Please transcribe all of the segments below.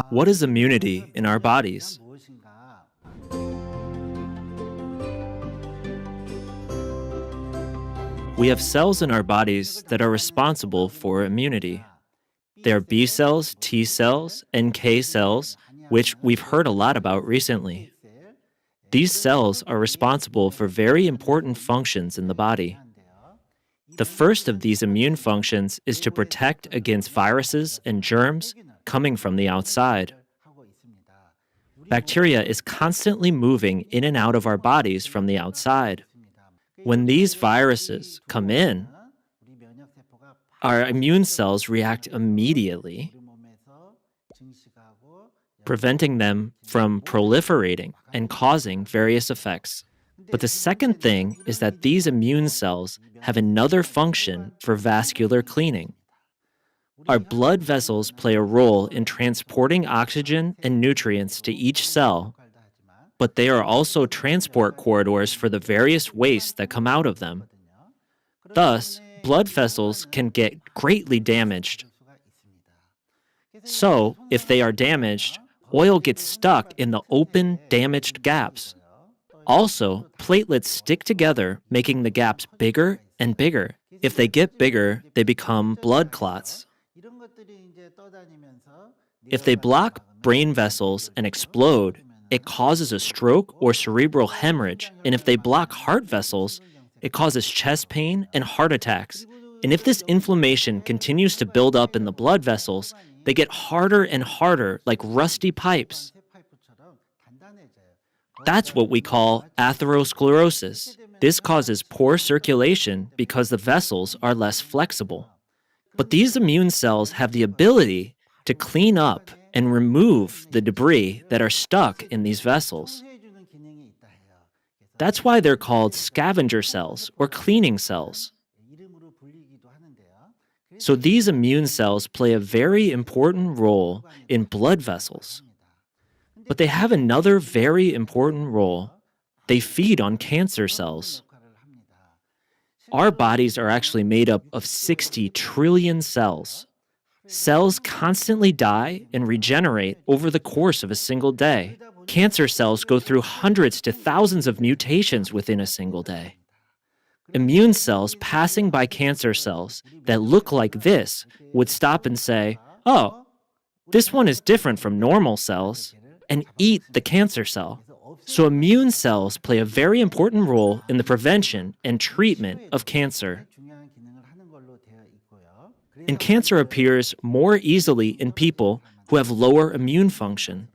What is immunity in our bodies? We have cells in our bodies that are responsible for immunity. They are B cells, T cells, NK cells, which we've heard a lot about recently. These cells are responsible for very important functions in the body. The first of these immune functions is to protect against viruses and germs coming from the outside. Bacteria is constantly moving in and out of our bodies from the outside. When these viruses come in, our immune cells react immediately, preventing them from proliferating and causing various effects. But the second thing is that these immune cells have another function for vascular cleaning. Our blood vessels play a role in transporting oxygen and nutrients to each cell, but they are also transport corridors for the various wastes that come out of them. Thus, blood vessels can get greatly damaged. So, if they are damaged, oil gets stuck in the open, damaged gaps. Also, platelets stick together, making the gaps bigger and bigger. If they get bigger, they become blood clots. If they block brain vessels and explode, it causes a stroke or cerebral hemorrhage. And if they block heart vessels, it causes chest pain and heart attacks. And if this inflammation continues to build up in the blood vessels, they get harder and harder, like rusty pipes. That's what we call atherosclerosis. This causes poor circulation because the vessels are less flexible. But these immune cells have the ability to clean up and remove the debris that are stuck in these vessels. That's why they're called scavenger cells or cleaning cells. So these immune cells play a very important role in blood vessels. But they have another very important role. They feed on cancer cells. Our bodies are actually made up of 60 trillion cells. Cells constantly die and regenerate over the course of a single day. Cancer cells go through hundreds to thousands of mutations within a single day. Immune cells passing by cancer cells that look like this would stop and say, "Oh, this one is different from normal cells," and eat the cancer cell. So immune cells play a very important role in the prevention and treatment of cancer. And cancer appears more easily in people who have lower immune function.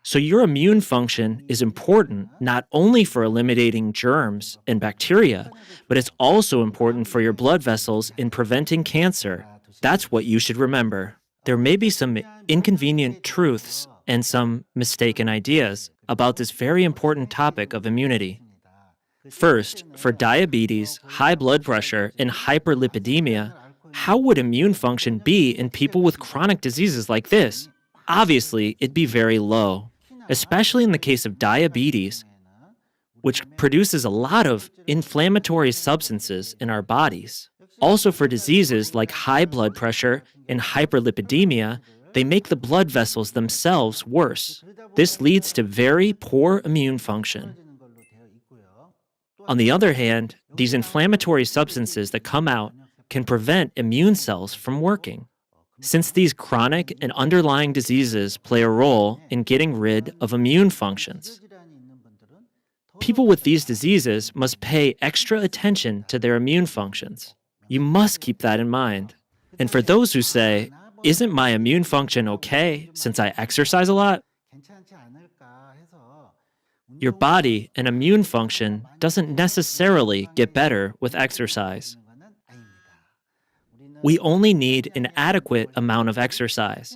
So your immune function is important not only for eliminating germs and bacteria, but it's also important for your blood vessels in preventing cancer. That's what you should remember. There may be some inconvenient truths and some mistaken ideas about this very important topic of immunity. First, for diabetes, high blood pressure, and hyperlipidemia, how would immune function be in people with chronic diseases like this? Obviously, it'd be very low, especially in the case of diabetes, which produces a lot of inflammatory substances in our bodies. Also for diseases like high blood pressure and hyperlipidemia, they make the blood vessels themselves worse. This leads to very poor immune function. On the other hand, these inflammatory substances that come out can prevent immune cells from working. Since these chronic and underlying diseases play a role in getting rid of immune functions, people with these diseases must pay extra attention to their immune functions. You must keep that in mind. And for those who say, "Isn't my immune function okay since I exercise a lot?" Your body and immune function doesn't necessarily get better with exercise. We only need an adequate amount of exercise.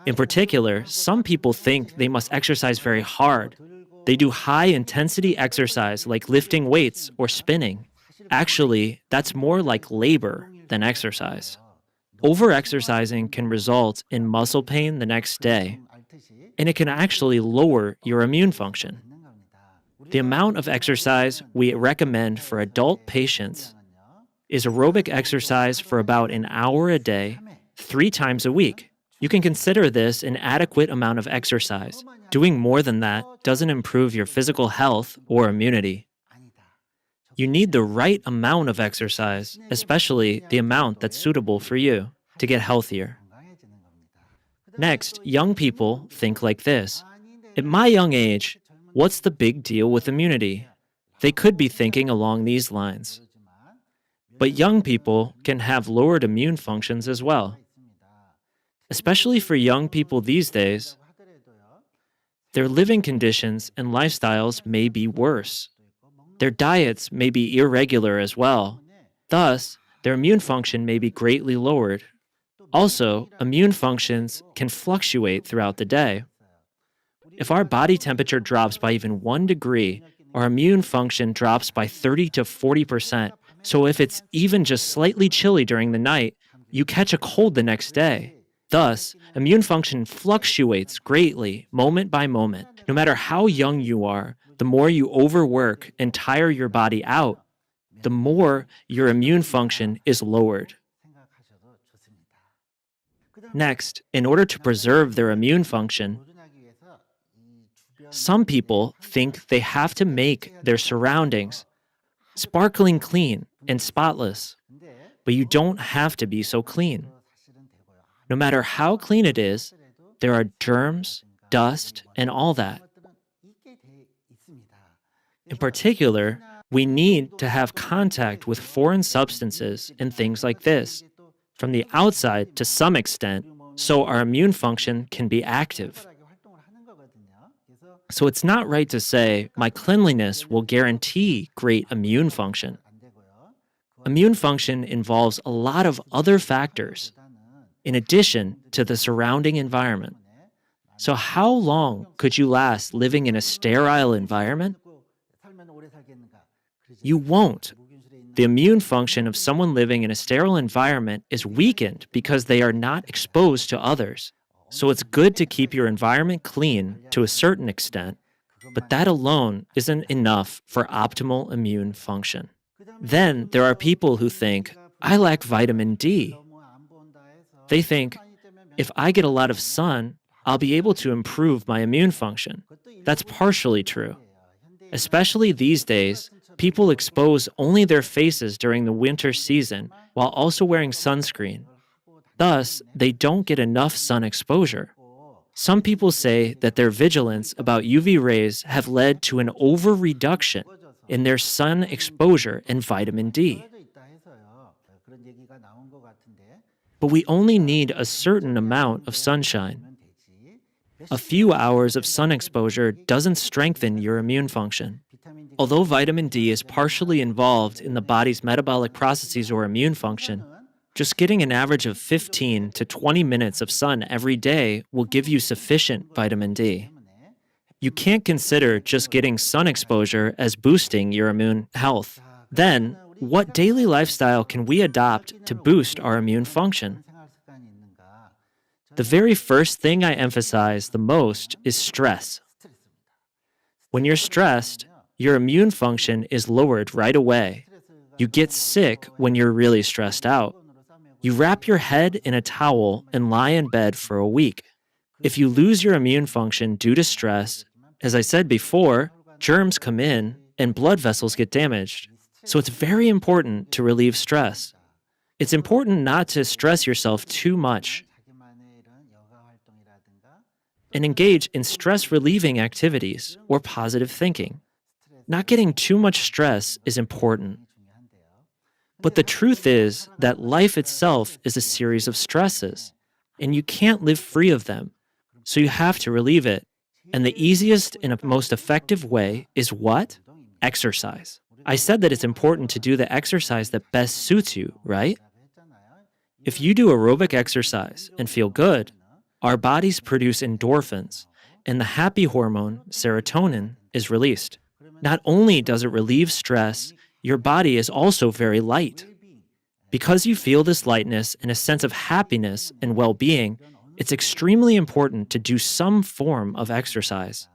In particular, some people think they must exercise very hard. They do high-intensity exercise like lifting weights or spinning. Actually, that's more like labor than exercise. Over-exercising can result in muscle pain the next day, and it can actually lower your immune function. The amount of exercise we recommend for adult patients is aerobic exercise for about an hour a day, 3 times a week. You can consider this an adequate amount of exercise. Doing more than that doesn't improve your physical health or immunity. You need the right amount of exercise, especially the amount that's suitable for you, to get healthier. Next, young people think like this. At my young age, what's the big deal with immunity? They could be thinking along these lines. But young people can have lowered immune functions as well. Especially for young people these days, their living conditions and lifestyles may be worse. Their diets may be irregular as well. Thus, their immune function may be greatly lowered. Also, immune functions can fluctuate throughout the day. If our body temperature drops by even 1 degree, our immune function drops by 30 to 40%. So if it's even just slightly chilly during the night, you catch a cold the next day. Thus, immune function fluctuates greatly, moment by moment. No matter how young you are, the more you overwork and tire your body out, the more your immune function is lowered. Next, in order to preserve their immune function, some people think they have to make their surroundings sparkling clean and spotless, but you don't have to be so clean. No matter how clean it is, there are germs, dust, and all that. In particular, we need to have contact with foreign substances and things like this from the outside to some extent, so our immune function can be active. So it's not right to say, my cleanliness will guarantee great immune function. Immune function involves a lot of other factors, in addition to the surrounding environment. So how long could you last living in a sterile environment? You won't. The immune function of someone living in a sterile environment is weakened because they are not exposed to others. So it's good to keep your environment clean to a certain extent, but that alone isn't enough for optimal immune function. Then there are people who think, I lack vitamin D. They think, if I get a lot of sun, I'll be able to improve my immune function. That's partially true. Especially these days, people expose only their faces during the winter season while also wearing sunscreen. Thus, they don't get enough sun exposure. Some people say that their vigilance about UV rays have led to an over-reduction in their sun exposure and vitamin D. But we only need a certain amount of sunshine. A few hours of sun exposure doesn't strengthen your immune function. Although vitamin D is partially involved in the body's metabolic processes or immune function, just getting an average of 15 to 20 minutes of sun every day will give you sufficient vitamin D. You can't consider just getting sun exposure as boosting your immune health. Then, what daily lifestyle can we adopt to boost our immune function? The very first thing I emphasize the most is stress. When you're stressed, your immune function is lowered right away. You get sick when you're really stressed out. You wrap your head in a towel and lie in bed for a week. If you lose your immune function due to stress, as I said before, germs come in and blood vessels get damaged. So it's very important to relieve stress. It's important not to stress yourself too much and engage in stress-relieving activities or positive thinking. Not getting too much stress is important. But the truth is that life itself is a series of stresses, and you can't live free of them, so you have to relieve it. And the easiest and most effective way is what? Exercise. I said that it's important to do the exercise that best suits you, right? If you do aerobic exercise and feel good, our bodies produce endorphins, and the happy hormone, serotonin, is released. Not only does it relieve stress, your body is also very light. Because you feel this lightness and a sense of happiness and well-being, it's extremely important to do some form of exercise.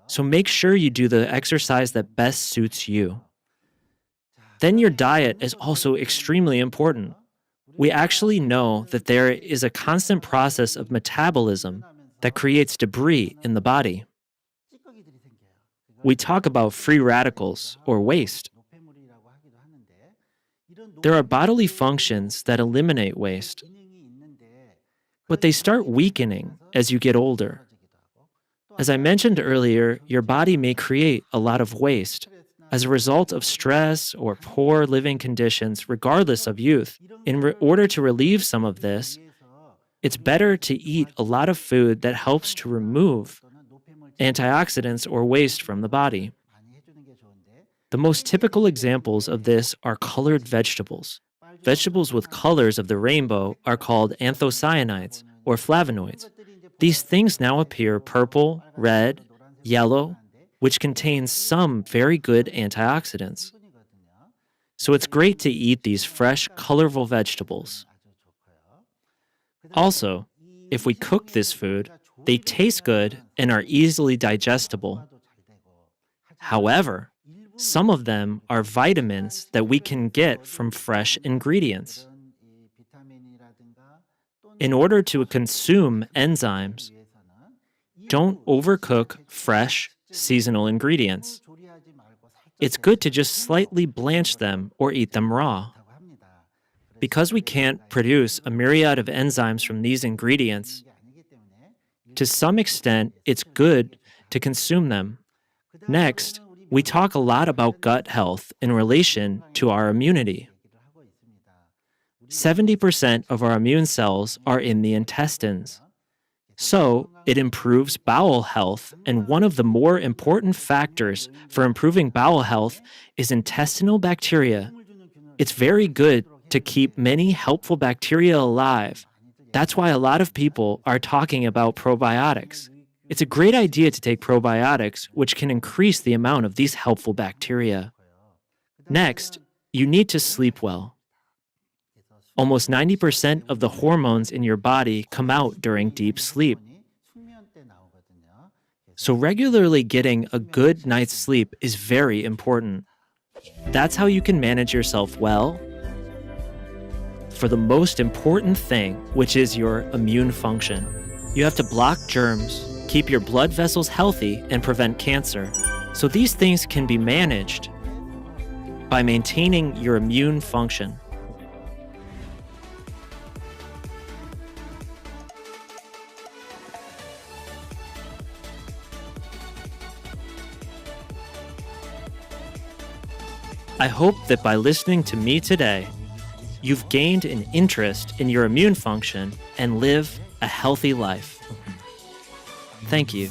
So make sure you do the exercise that best suits you. Then your diet is also extremely important. We actually know that there is a constant process of metabolism that creates debris in the body. We talk about free radicals or waste. There are bodily functions that eliminate waste, but they start weakening as you get older. As I mentioned earlier, your body may create a lot of waste as a result of stress or poor living conditions, regardless of youth. In order to relieve some of this, it's better to eat a lot of food that helps to remove antioxidants or waste from the body. The most typical examples of this are colored vegetables. Vegetables with colors of the rainbow are called anthocyanins or flavonoids. These things now appear purple, red, yellow, which contains some very good antioxidants. So it's great to eat these fresh, colorful vegetables. Also, if we cook this food, they taste good and are easily digestible. However, some of them are vitamins that we can get from fresh ingredients. In order to consume enzymes, don't overcook fresh, seasonal ingredients. It's good to just slightly blanch them or eat them raw. Because we can't produce a myriad of enzymes from these ingredients, to some extent, it's good to consume them. Next, we talk a lot about gut health in relation to our immunity. 70% of our immune cells are in the intestines. So, it improves bowel health, and one of the more important factors for improving bowel health is intestinal bacteria. It's very good to keep many helpful bacteria alive. That's why a lot of people are talking about probiotics. It's a great idea to take probiotics, which can increase the amount of these helpful bacteria. Next, you need to sleep well. Almost 90% of the hormones in your body come out during deep sleep. So regularly getting a good night's sleep is very important. That's how you can manage yourself well for the most important thing, which is your immune function. You have to block germs, keep your blood vessels healthy, and prevent cancer. So these things can be managed by maintaining your immune function. I hope that by listening to me today, you've gained an interest in your immune function and live a healthy life. Thank you.